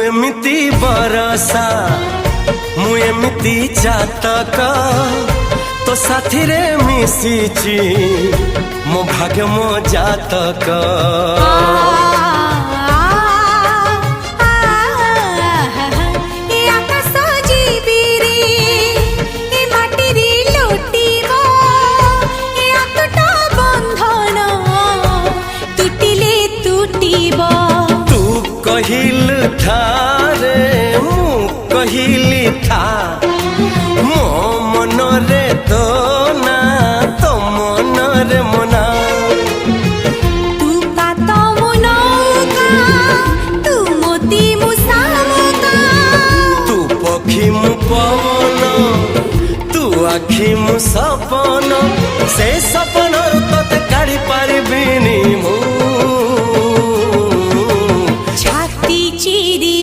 एमिति बरसा मु एमिति चातक तो साथी रे मिशिची मो भाग्य मो जातक। कहिल था रे मु कहिली था मो मन रे तो ना तो मन रे मना। तू का तो मनो का तू मोती मुसामुका तू पखी मु पवन तू आखी मु सपन से सपन